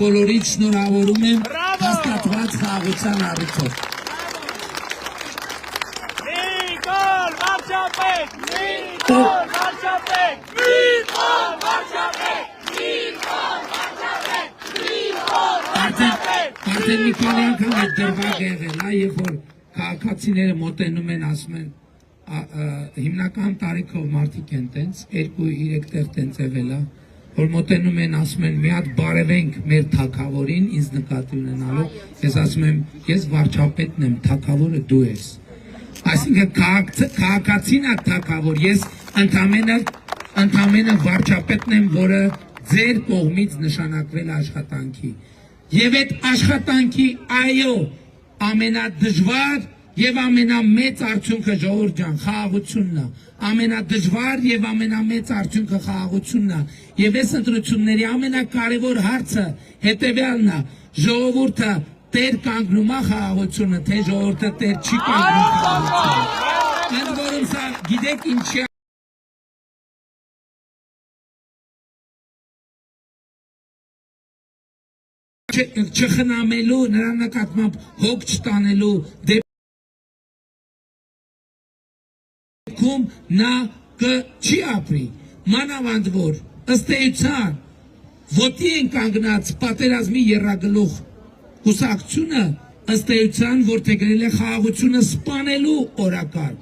բոլորիդ շնորհավորում եմ հաստատված խաղաղության առիթով։ Նիկոլ Վարչապետ! Նիկոլ Վարչապետ! Նիկոլ Վարչապետ! Նիկոլ Վարչապետ! Նիկոլ Վարչապետ! Արդեն մի քանի անգամ այդ դրվագ եղել, երբ որ քաղաքացիները մոտենում են, ասում են հիմնական տարիքով մարդիկ են տենց, 2-3 տեղ տենց եղել է, որ մոտենում են, ասում են մի հատ բարևենք մեր թագավորին, ինձ նկատի ունենալով, ես ասում եմ, ես վարչապետն եմ, թագավորը դու ես։ Այսինքն քաղաքացին է թագավոր, ես ընդամենը վարչապետն եմ, որը ձեր կողմից նշանակվել աշխատանքի։ Եվ այդ աշխատանքի այո, ամենադժվար եւ ամենամեծ արդյունքը ժողովուրդ ջան խաղաղությունն է, ամենադժվար եւ ամենամեծ արդյունքը խաղաղությունն է, եւ այս ընտրությունների ամենակարևոր հարցը հետեւյալն է, ժողովուրդը տեր կանգնում է խաղաղությունը, թե ժողովուրդը տեր չի կանգնում խաղաղությունը։ Ընդ որում սա գիտեք ինչի չխնամելու, նրա նկատմամբ հոգ չտանելու դեպքում նա չի ապրի, մանավանդ որ ըստ էության ոտի են կանգնած պատերազմի եռագլուխ կուսակցությունը ըստ էության որթեգրել է խաղաղությունը սպանելու օրակարգ,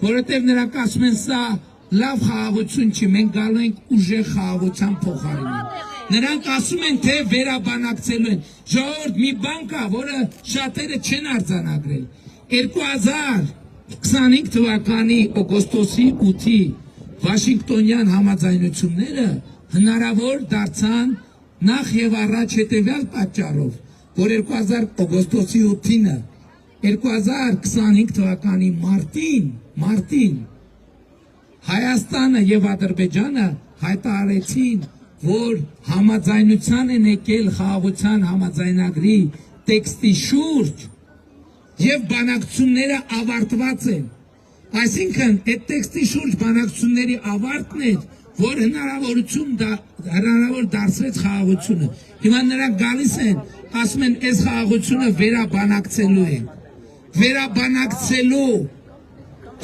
որովհետև նրանք ասում են սա լավ խաղաղություն չի, մենք գալու ենք ուժեղ խաղաղության փոխարինին։ Նրանք ասում են, թե վերաբանակցելու են։ Ժողովուրդ մի բան կա, որը շատերը չեն արձանագրել։ 2025 թվականի օգոստոսի 8-ի Վաշինգտոնյան համաձայնությունները հնարավոր դարձան նախ եւ առաջ հետեւյալ պատճառով, որ օգոստոսի 8-ին 2025 թվականի մարտին Հայաստանը եւ Ադրբեջանը հայտարարեցին, որ համաձայնության են եկել խաղաղության համաձայնագրի տեքստի շուրջ եւ բանակցությունները ավարտված են։ Այսինքն այդ տեքստի շուրջ բանակցությունների ավարտն էր, որ հնարավոր դարձրեց խաղաղությունը։ Հիմա նրանք գալիս են, ասում են, այս խաղաղությունը վերաբանակցելու են։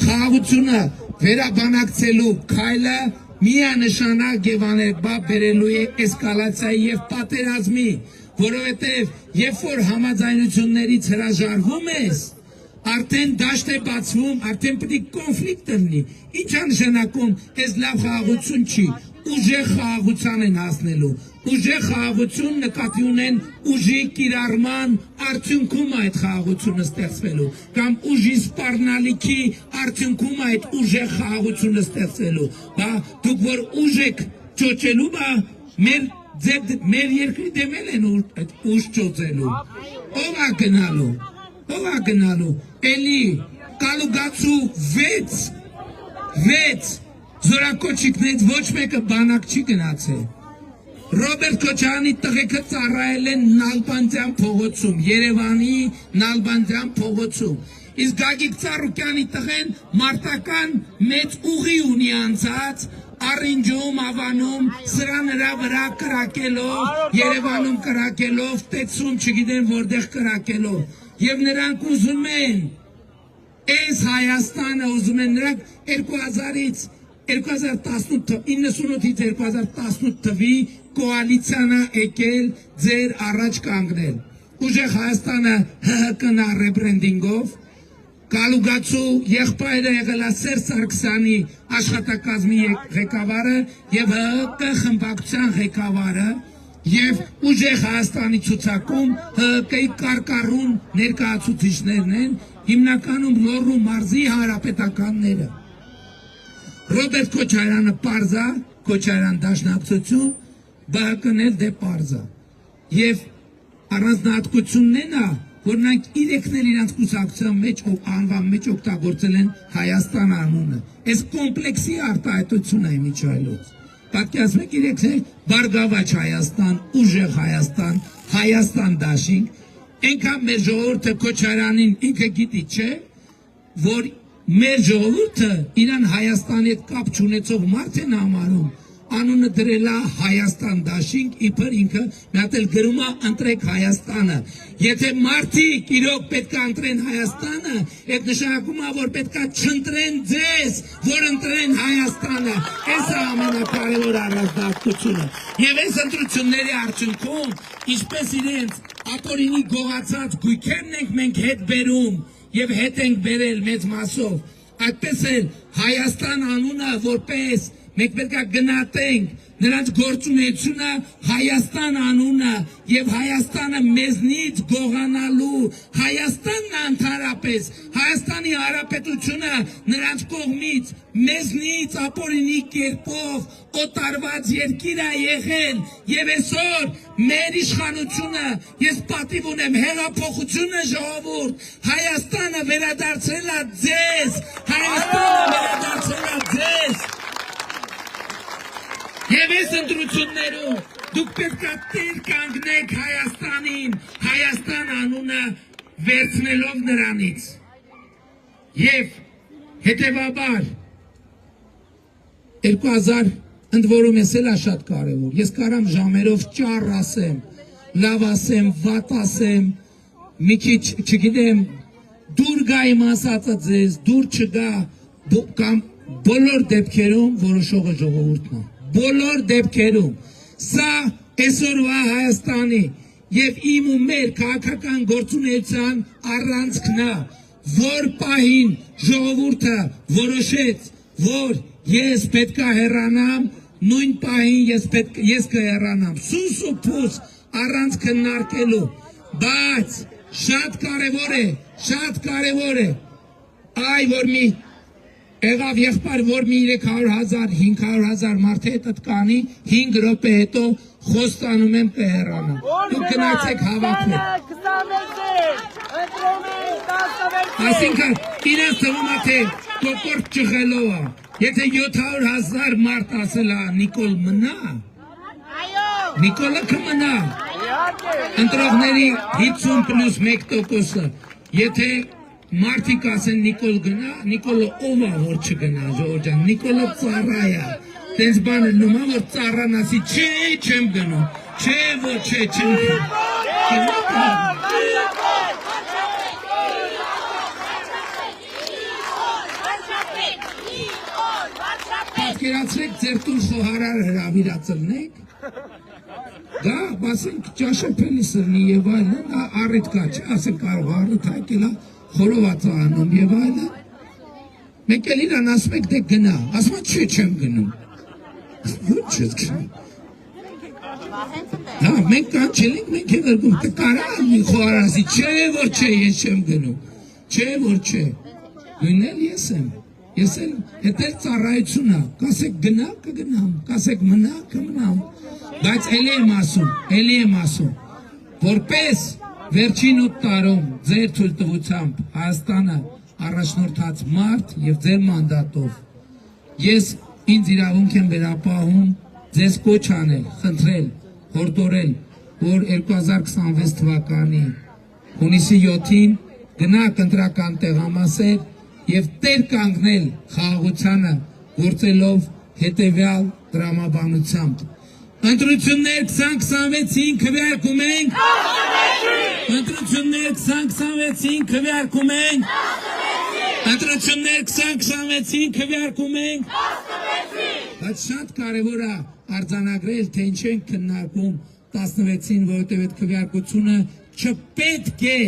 Խաղաղությունը վերաբանակցելու քայլը միանշանակ եւ աներկբա բերելու է էսկալացիայի եւ պատերազմի, որովհետեւ երբ որ համաձայնություններից հրաժարվում ես, արդեն դաշտ է բացվում, արդեն պետք է կոնֆլիկտ լինի։ Ինչ է նշանակում, այս լավ խաղաղություն չի, ուժեղ խաղաղության են հասնելու։ Ուժեղ խաղաղություն նկատի ունեն ուժի կիրառման արդյունքում այդ խաղաղությունը ստեղծվելու, կամ ուժի սպառնալիքի արդյունքում այդ ուժեղ խաղաղությունը ստեղծվելու։ Բա դուք որ ուժ եք ճոճելու, բա մեր երկրի դեմել են ուժ ճոճելու։ Ով է գնալու։ Էլի կալուգացու 6 զորակոչիկներից ոչ մեկը բանակ չի գնացել։ Ռոբերտ Քոչարյանի տղեկը ծառայել են Նալբանդյան փողոցում, Երևանի Նալբանդյան փողոցում։ Իսկ Գագիկ Ծառուկյանի տղեն մարտական մեծ ուղի ունի անցած, Առինջում, Ավանում, սրա նրա վրա կրակելով, Երևանում կրակելով, Տեցում չգիտեմ որտեղ կրակելով։ Եվ նրանք ուզում են, այս Հայաստանը ուզում են, նրանք 98-ից 2018 թվի կոալիցիան է եկել ձեր առաջ կանգնել։ Ուժեղ Հայաստանը ՀՀԿ-նա ռեբրենդինգով, Կալուգացու եղբայրը եղել է Սերժ Սարգսյանի աշխատակազմի ղեկավարը եւ ՀՀԿ խմբակցության ղեկավարը եւ ուժեղ Հայաստանի ցուցակում ՀՀԿ-ի կարկառուն ներկայացուցիչներն են, հիմնականում Լոռու մարզի հանրապետականները։ Ռոբերտ Քոչարյանը պարզա, Քոչարյան դաշնակցություն, ԲՀԿ-ն էլ դե պարզա։ Եվ առանձնահատկությունն է նա, որ նրանք իրենքներ իրանց կուսակցության անվան մեջ օգտագործել են Հայաստան անունը։ Այս կոմպլեքսի արտահայտություն է միջայլոց։ Պատկերացնում եք իրենքներ Բարգավաճ Հայաստան, ուժեղ Հայաստան, Հայաստան դաշինք, այնքան մեր ժողովուրդը Քոչարյանին ինքը գիտի, չէ, որ մեր ժողովուրդը իրան Հայաստանի հետ կապ չունեցող մարդ են համարում, անունը դրել է Հայաստան դաշինք, իբր ինքը մի հատ էլ գրում է ընտրեք Հայաստանը։ Եթե մարդիկ իրոք պետք է ընտրեն Հայաստանը, այդ նշանակում է, որ պետք է չընտրեն ձեզ, որ ընտրեն Հայաստանը։ Այս է ամենակարևոր առանձնահատկությունը։ Եվ այս ընտրությունների արդյունքում, ինչպես իրենց ապօրինի գողացած գույքերն ենք մենք հետ բերում եւ հետ ենք բերել մեծ մասով, այդպես էլ Հայաստան անունը որպես մենք պետք է գնահատենք նրանց գործունեությունը Հայաստան անունը եւ Հայաստանը մեզնից գողանալու Հայաստանն ընդհանրապես Հայաստանի Հանրապետությունը նրանց կողմից մեզնից ապօրինի կերպով օտարված երկիր է եղել եւ այսօր մեր իշխանությունը ես պատիվ ունեմ հեղափոխությունը ժողովուրդ Հայաստանը վերադարձրել է ձեզ Հայաստանը վերադարձրել է ձեզ Եվ այս ընտրություններում դուք պետք է տեր կանգնեք Հայաստանին, Հայաստան անունը վերցնելով նրանից։ Եվ հետևաբար 2000 ընդ որում ես էլ է շատ կարևոր։ Ես կարամ ժամերով ճառ ասեմ, լավ ասեմ, վատ ասեմ, մի քիչ չգիտեմ, դուր գա իմ ասածը ձեզ, դուր չգա, կամ բոլոր դեպքերում որոշողը ժողովուրդն է։ Բոլոր դեպքերում սա այսօրվա Հայաստանի եւ իմ ու մեր քաղաքական գործունեության առանցքն է, որ պահին ժողովուրդը որոշեց, որ ես պետք է հեռանամ, նույն պահին ես կհեռանամ, սուս ու փուս առանց քննարկելու, բայց շատ կարևոր է, այ որ մի Եղավ եղբայր, որ մի 300,000, 500,000 մարդ հետ կանի, 5 րոպե հետո խոստանում եմ կհեռանամ։ Դուք գնացեք հավաքվեք։ Այսինքն, իրենց թվում է, թե կոկորդ ճղելով է։ Եթե 700,000 մարդ ասել է Նիկոլ մնա, Նիկոլը կմնա։ Ընտրողների 50+1%-ը, եթե Մարդիկ ասեն Նիկոլ գնա, Նիկոլը ով է որ չգնա, ժողովուրդ ջան, Նիկոլը ծառա է, տենց բան էլ նոմա, որ ծառան ասի, չէ, չեմ գնում, չէ, որ չէ, չեմ գնում։ Պատկերացրեք ձեր տուն խոհարար հրավիրածլնեք, դա, ասենք, ճաշապելի սրնի եւ այլն, առիթ կա, չէ, ասենք կարող առիթ հայկելա, խորոված անում եւ այլն։ Մենք էլ իրան ասում ենք դե գնա, ասում է չէ չեմ գնում։ Ոչ չես գնում։ Հա, մենք կանչել ենք, մենք էլ գրում, կարա մի խոհարասի, չէ որ չէ, ես չեմ գնում։ Չէ որ չէ։ Նույնն էլ ես եմ։ Ես էլ հետ էլ ծառայություն է, կասեք գնա, կգնամ, կասեք մնա, կմնամ։ Բայց էլի եմ ասում, որպես վերջին 8 տարում ձեր թույլտվությամբ Հայաստանը առաջնորդած մարդ եւ ձեր մանդատով ես ինձ իրավունք եմ վերապահում ձեզ կոչ անել, խնդրել, հորդորել, որ 2026 թվականի հունիսի 7-ին գնաք ընտրական տեղամասեր եւ տեր կանգնել խաղաղությանը գործելով հետեւյալ տրամաբանությամբ Ընտրություններ 2026-ին քվեարկում ենք Ընտրություններ 2026-ին քվեարկում ենք Ընտրություններ 2026-ին քվեարկում ենք Բայց շատ կարևոր է արձանագրել, թե ինչ ենք քննարկում 16-ին, որովհետև այդ քվեարկությունը չպետք է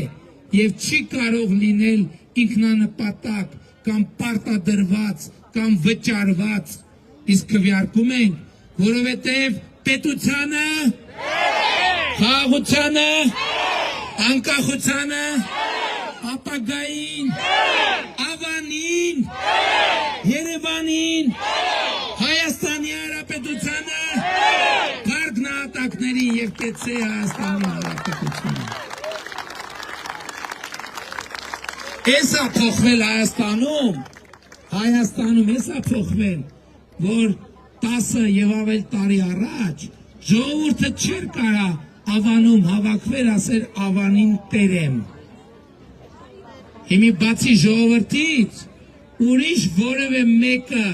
եւ չի կարող լինել ինքնանպատակ կամ պարտադրված կամ վճարված իսկ քվեարկում ենք, որովհետև պետությանը, խաղաղությանը, անկախությանը, ապագային, Ավանին, Երևանին, Հայաստանի Հանրապետությանը, Փառք նահատակներին եւ Տեցե Հայաստանի Հանրապետությունը։ Էսա փոխվել Հայաստանում էսա փոխվել, որ 10 եւ ավել տարի առաջ ժողովուրդը չէր կարա Ավանում հավաքվել ասել Ավանին տերեմ։ Հիմի բացի ժողովրդից ուրիշ որևէ մեկը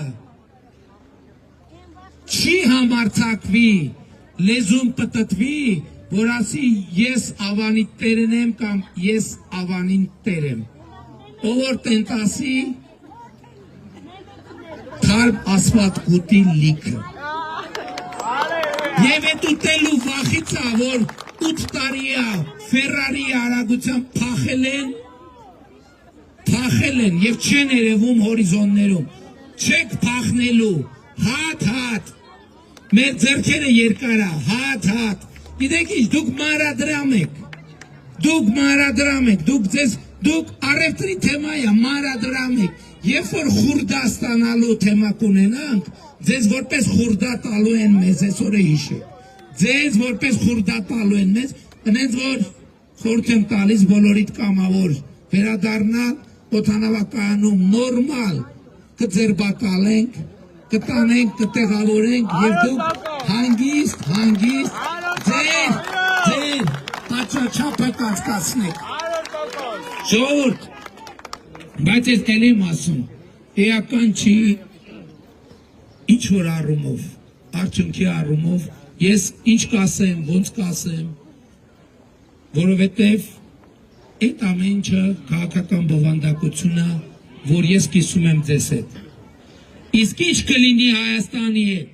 չի համարցակվի, լեզուն պտտվի, որ ասի ես ավանի տերն եմ կամ ես ավանին տեր եմ։ Ով որ տենտասի թարմ ասված գուտի լիքը։ Եվ էդ ուտելու վախիցա, որ 8 տարի է Ֆերարի արագությամբ փախել են եւ չեն երևում հորիզոններում։ Չեք փախնելու, հատ, մեր ձեռքերը երկար է, հատ։ Գիտեք ինչ, դուք մարադրամ եք, դուք առևտրի թեմա է, մարադրամ եք, երբ որ խուրդա ստանալու թեմա կունենանք, ձեզ որպես խուրդա տալու են մեզ, այսօր է հիշեք, ձեզ որպես խուրդա տալու են մեզ, ընենց որ խորհուրդ եմ տալիս բոլորիդ կամավոր վերադառնալ օդանավակայանում նորմալ կձերբակալենք, կտանենք, կտեղավորենք եւ դուք հանգիստ ձեր պատշաճապը կասկածնեք։ Ժողովուրդ, բայց ես էլ եմ ասում, էական չի ինչ որ առումով, արդյունքի առումով, ես ինչ կասեմ, ոնց կասեմ, որովհետև այդ ամեն ինչը քաղաքական բովանդակությունը, որ ես կիսում եմ ձեզ հետ։ Իսկ ինչ կլինի Հայաստանի հետ,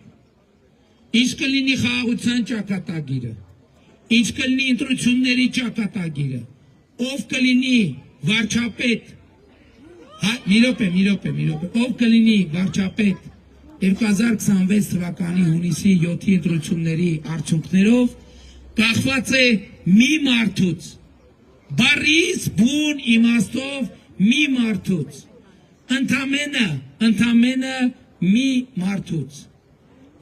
ինչ կլինի խաղաղության ճակատագիրը, ինչ կլինի ընտրությունների ճակատագիրը, ով կլինի վարչապետ, մի րոպե, ով կլինի վարչապետ 2026 թվականի հունիսի 7-ի ընտրությունների արդյունքներով կախված է մի մարդուց, բառից բուն իմաստով մի մարդուց, ընդամենը մի մարդուց,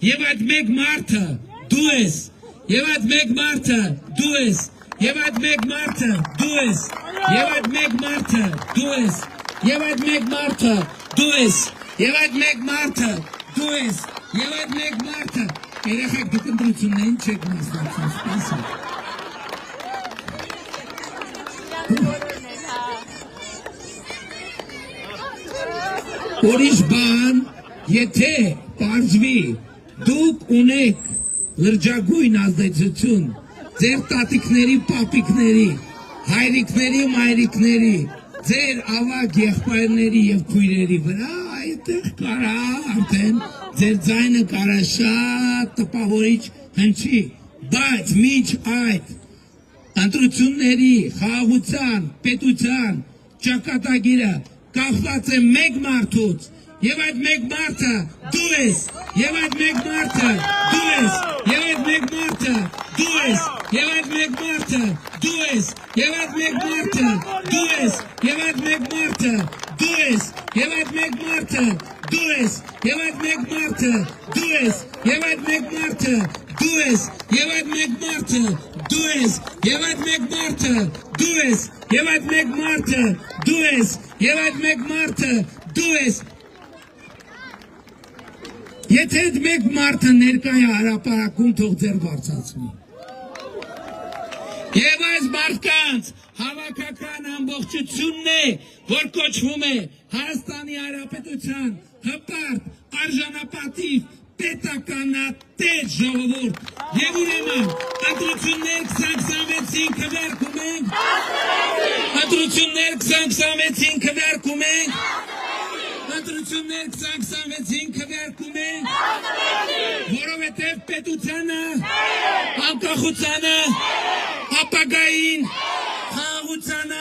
եւ այդ մեկ մարդը դու ես, եւ այդ մեկ մարդը դու ես, եւ այդ մեկ մարդը դու ես, եւ այդ մեկ մարդը դու ես, եւ այդ մեկ մարդը դու ես, եւ այդ մեկ մարդը դու ես, եւ այդ մեկ մարդը երեխեք դուք ընտրություններին չեք մասնակցում, սպասեք։ Ուրիշ բան, եթե պարզվի դուք ունեք լրջագույն ազդեցություն ձեր տատիկների, պապիկների, հայրիկների, մայրիկների, ձեր ավագ եղբայրների եւ քույրերի վրա, այդտեղ կարա արդեն ձեր ձայնը կարա շատ տպավորիչ հնչի, բայց մինչ այդ ընտրությունների, խաղաղության, պետության ճակատագիրը կախված է մեկ մարդուց, եւ այդ մեկ մարդը դու ես, եւ այդ մեկ մարդը դու ես, եւ այդ մեկ մարդը դու ես, եւ այդ մեկ մարդը դու ես, եւ այդ մեկ մարդը դու ես, եւ այդ մեկ մարդը դու ես, եւ այդ մեկ մարդը դու ես, եւ այդ մեկ մարդը դու ես, եւ այդ մեկ մարդը դու ես, եւ այդ մեկ մարդը դու ես, եւ այդ մեկ մարդը դու ես, եւ այդ մեկ մարդը դու ես, եւ այդ մեկ մարդը դու ես։ Եթե այդ մեկ մարդը ներկա է հրապարակում, թող ձեր բարձրացնի։ Եվ այս մարդկանց հավաքական ամբողջությունն է, որ կոչվում է Հայաստանի Հանրապետության հպարտ, արժանապատիվ, պետականատեր ժողովուրդ։ Եվ ուրեմն, ընտրություններ 2026-ին քվեարկում ենք, ընտրություններ 2026-ին քվեարկում ենք, ընտրություններ 2026-ին քվեարկում ենք, որովհետև պետությանը, անկախությանը, ապագային, խաղաղությանը